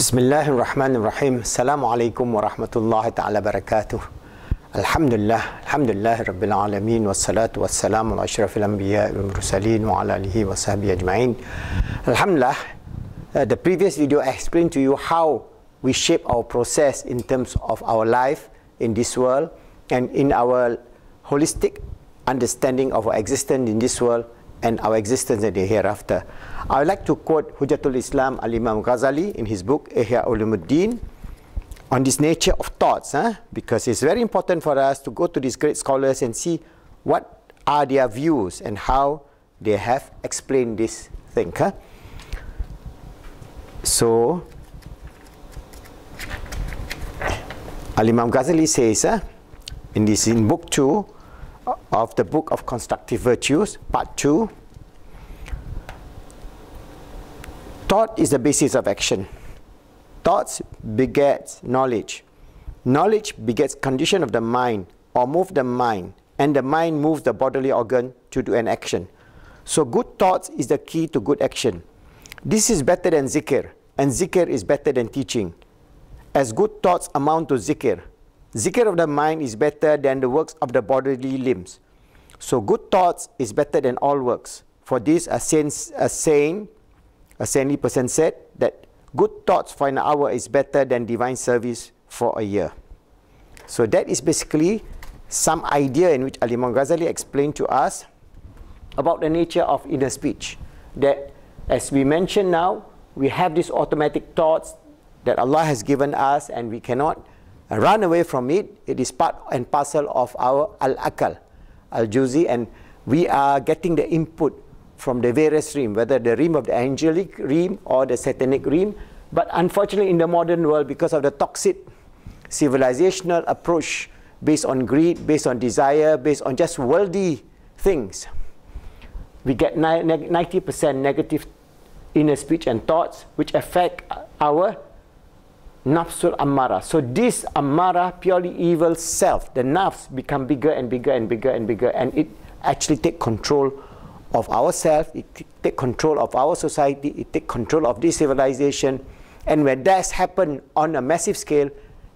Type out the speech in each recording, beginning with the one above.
Bismillahirrahmanirrahim. Assalamualaikum warahmatullahi ta'ala barakatuh. Alhamdulillah Rabbil Alameen. Wassalatu wassalamu ala ashrafil anbiya wal mursalin wa ala alihi wa sahbihi ajma'in. Alhamdulillah, the previous video I explained to you how we shape our process in terms of our life in this world and in our holistic understanding of our existence in this world and our existence in the hereafter. I would like to quote Hujjatul Islam Imam Ghazali in his book Ihya Ulumuddin on this nature of thoughts, because it's very important for us to go to these great scholars and see what are their views and how they have explained this thing. So, Imam Ghazali says in book 2 of the book of constructive virtues, part 2, thought is the basis of action. Thoughts begets knowledge. Knowledge begets condition of the mind or move the mind, and the mind moves the bodily organ to do an action. So good thoughts is the key to good action. This is better than zikr, and zikr is better than teaching, as good thoughts amount to zikr. Zikr of the mind is better than the works of the bodily limbs. So good thoughts is better than all works. For this a saintly person said that good thoughts for an hour is better than divine service for a year. So that is basically some idea in which Imam Ghazali explained to us about the nature of inner speech. That, as we mentioned now, we have these automatic thoughts that Allah has given us and we cannot run away from it. It is part and parcel of our al-akal, al-juzi, and we are getting the input from the various realm, whether the realm of the angelic realm or the satanic realm. But unfortunately in the modern world, because of the toxic civilizational approach based on greed, based on desire, based on just worldly things, we get 90% negative inner speech and thoughts which affect our nafsul ammara. So this ammara, purely evil self, the nafs, become bigger and bigger and bigger and bigger, and it actually take control of ourselves, it take control of our society, it take control of this civilization. And when that's happened on a massive scale,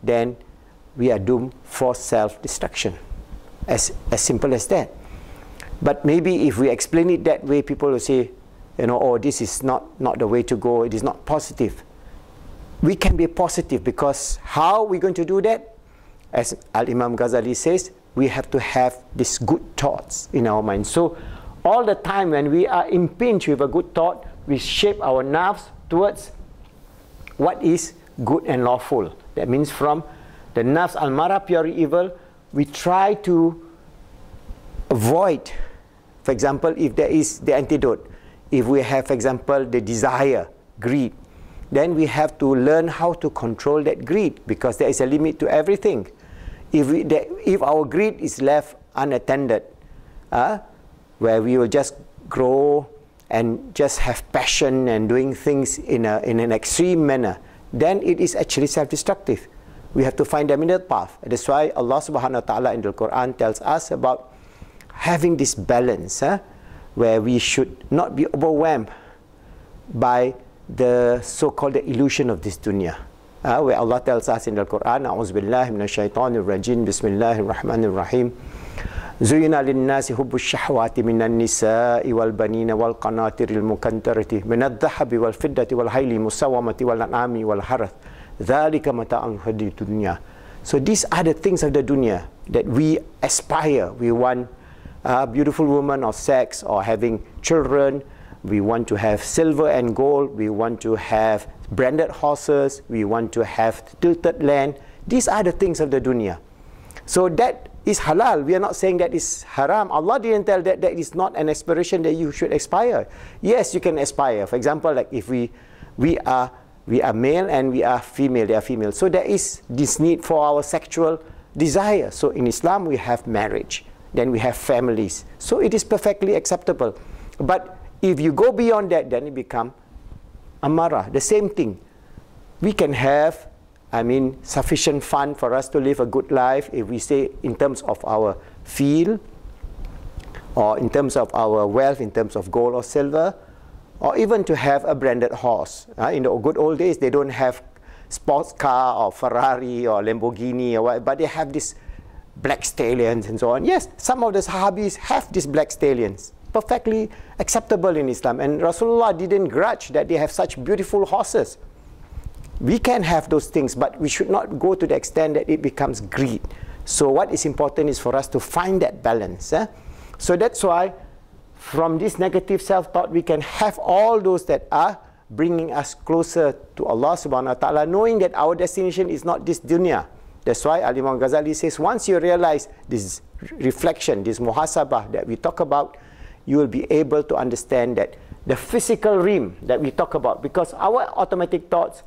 then we are doomed for self-destruction. As simple as that. But maybe if we explain it that way, people will say, you know, oh, this is not the way to go, it is not positive. We can be positive, because how are we going to do that? As Imam Ghazali says, we have to have these good thoughts in our mind. So all the time when we are impinged with a good thought, we shape our nafs towards what is good and lawful. That means from the nafs al-mara, pure evil, we try to avoid, for example, if there is the antidote, if we have, for example, the desire, greed, then we have to learn how to control that greed, because there is a limit to everything. If our greed is left unattended, where we will just grow and just have passion and doing things in an extreme manner, then it is actually self-destructive. We have to find the middle path. That's why Allah subhanahu wa ta'ala in the Quran tells us about having this balance, where we should not be overwhelmed by the so-called illusion of this dunya. Where Allah tells us in the Quran, A'udhu billahi minash shaitanir rajim, Bismillahir Rahmanir Rahim. زُيِّنَ لِلنَّاسِ حُبُّ الشَّهْوَاتِ مِنَ النِّسَاءِ وَالْبَنِينَ وَالْقَنَاطِرِ الْمُقَنطَرَةِ مِنَ الذَّهَبِ وَالْفِضَّةِ وَالْخَيْلِ الْمُسَوَّمَةِ وَالْأَنْعَامِ وَالْحَرْثِ ذَلِكَ مَتَاعُ الْحَيَاةِ الدُّنْيَا. So these are the things of the dunya that we aspire. We want a beautiful woman or sex or having children. We want to have silver and gold. We want to have branded horses. We want to have tilted land. These are the things of the dunya. So that is halal. We are not saying that is haram. Allah didn't tell that that is not an aspiration that you should aspire. Yes, you can aspire. For example, like if we are male and we are female, they are female. So there is this need for our sexual desire. So in Islam we have marriage, then we have families. So it is perfectly acceptable. But if you go beyond that, then it becomes amara. The same thing. We can have, sufficient fund for us to live a good life, if we say in terms of our field, or in terms of our wealth, in terms of gold or silver, or even to have a branded horse. In the good old days, they don't have sports car or Ferrari or Lamborghini or what, but they have this black stallions and so on. Yes, some of the Sahabis have these black stallions, perfectly acceptable in Islam, and Rasulullah didn't grudge that they have such beautiful horses. We can have those things, but we should not go to the extent that it becomes greed. So what is important is for us to find that balance. So that's why from this negative self-thought, we can have all those that are bringing us closer to Allah subhanahu wa ta'ala, knowing that our destination is not this dunya. That's why Imam Ghazali says, once you realize this reflection, this muhasabah that we talk about, you will be able to understand that the physical realm that we talk about, because our automatic thoughts,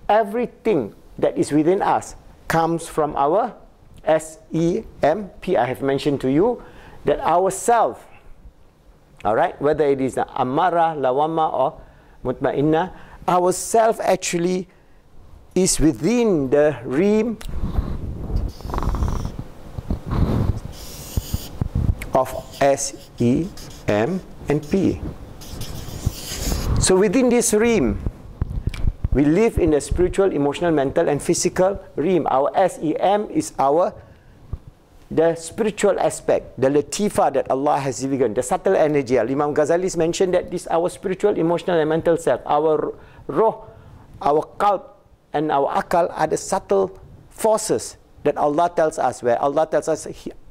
everything that is within us comes from our S-E-M-P. I have mentioned to you that our self, all right, whether it is Amara, Lawama or Mutmainna, our self actually is within the realm of S, E, M and P. So within this realm, we live in the spiritual, emotional, mental and physical realm. Our S-E-M is the spiritual aspect, the latifa that Allah has given, the subtle energy. Imam Ghazali mentioned that this our spiritual, emotional and mental self, our roh, our qalb and our akal are the subtle forces that Allah tells us, where Allah tells us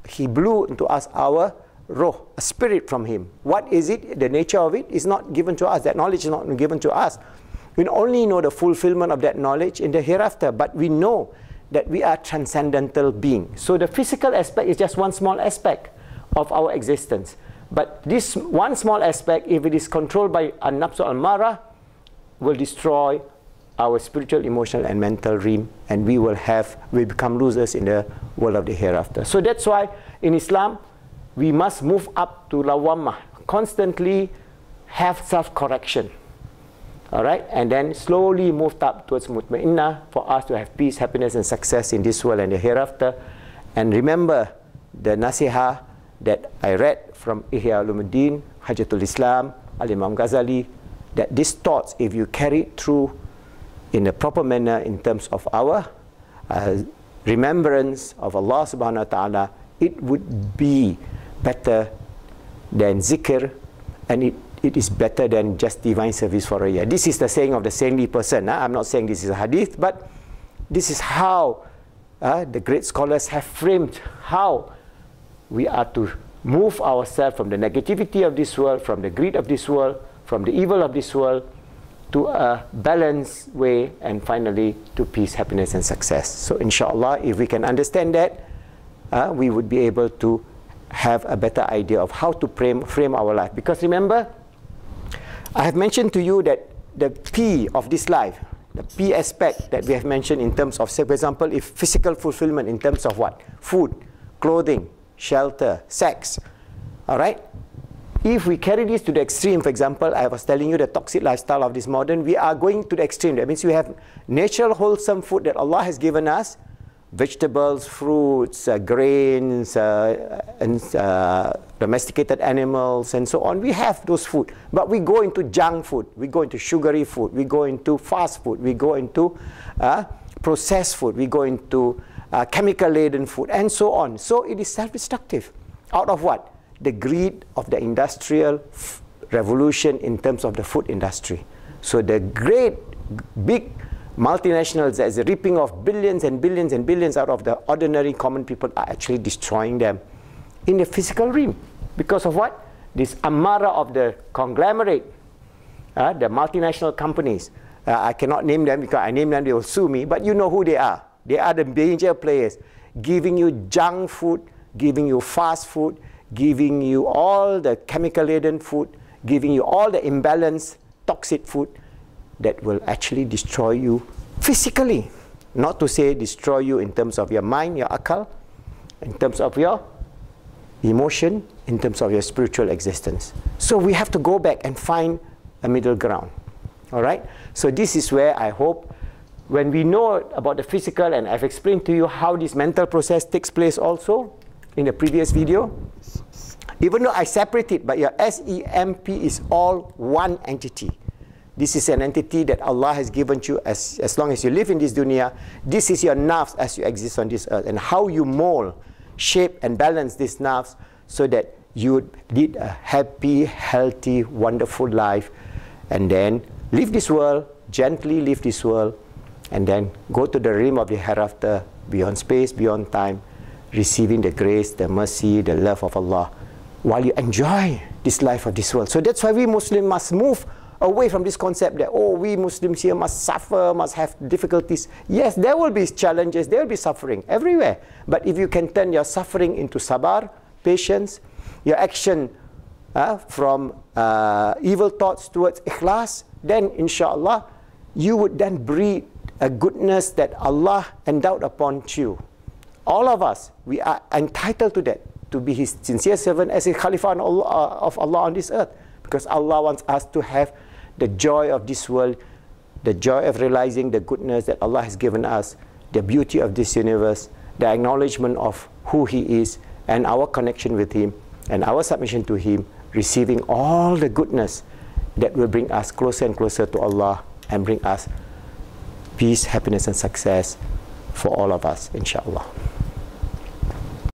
He blew into us our roh, a spirit from Him. What is it? The nature of it is not given to us. That knowledge is not given to us. We only know the fulfillment of that knowledge in the hereafter, but we know that we are transcendental beings. So the physical aspect is just one small aspect of our existence. But this one small aspect, if it is controlled by an-nafs al-mara, will destroy our spiritual, emotional and mental realm, and we become losers in the world of the hereafter. So that's why in Islam, we must move up to lawamah, constantly have self-correction. All right, and then slowly moved up towards mutmainnah for us to have peace, happiness and success in this world and the hereafter. And remember the nasihah that I read from Ihya Ulumuddin, Hajjatul Islam, Imam Ghazali, that these thoughts, if you carry it through in a proper manner in terms of our remembrance of Allah subhanahu wa ta'ala, it would be better than zikr, and it is better than just divine service for a year. This is the saying of the saintly person. I'm not saying this is a hadith, but this is how the great scholars have framed how we are to move ourselves from the negativity of this world, from the greed of this world, from the evil of this world, to a balanced way, and finally to peace, happiness and success. So inshallah, if we can understand that, we would be able to have a better idea of how to frame our life. Because remember, I have mentioned to you that the P of this life, the P aspect that we have mentioned in terms of, say, for example, if physical fulfillment in terms of what? Food, clothing, shelter, sex. All right? If we carry this to the extreme, for example, I was telling you the toxic lifestyle of this modern, we are going to the extreme. That means we have natural, wholesome food that Allah has given us, vegetables, fruits, grains, and domesticated animals, and so on. We have those food. But we go into junk food. We go into sugary food. We go into fast food. We go into processed food. We go into chemical-laden food, and so on. So it is self-destructive. Out of what? The greed of the industrial revolution in terms of the food industry. So the great, big multinationals that is reaping off billions and billions and billions out of the ordinary common people are actually destroying them in the physical realm. Because of what? This amara of the conglomerate, the multinational companies. I cannot name them because I name them, they will sue me, but you know who they are. They are the major players, giving you junk food, giving you fast food, giving you all the chemical-laden food, giving you all the imbalanced, toxic food that will actually destroy you physically. Not to say destroy you in terms of your mind, your akal, in terms of your emotion, in terms of your spiritual existence. So we have to go back and find a middle ground. All right? So this is where I hope, when we know about the physical, and I've explained to you how this mental process takes place also in the previous video, even though I separate it, but your SEMP is all one entity. This is an entity that Allah has given you as long as you live in this dunya. This is your nafs as you exist on this earth. And how you mold, shape and balance this nafs so that you would lead a happy, healthy, wonderful life. And then leave this world, gently leave this world. And then go to the realm of the hereafter, beyond space, beyond time, receiving the grace, the mercy, the love of Allah, while you enjoy this life of this world. So that's why we Muslims must move away from this concept that, oh, we Muslims here must suffer, must have difficulties. Yes, there will be challenges, there will be suffering everywhere. But if you can turn your suffering into sabar, patience, your action from evil thoughts towards ikhlas, then inshallah, you would then breed a goodness that Allah endowed upon you. All of us, we are entitled to that, to be His sincere servant as a Khalifa of Allah on this earth. Because Allah wants us to have the joy of this world, the joy of realizing the goodness that Allah has given us, the beauty of this universe, the acknowledgement of who He is, and our connection with Him, and our submission to Him, receiving all the goodness that will bring us closer and closer to Allah and bring us peace, happiness and success for all of us, inshallah.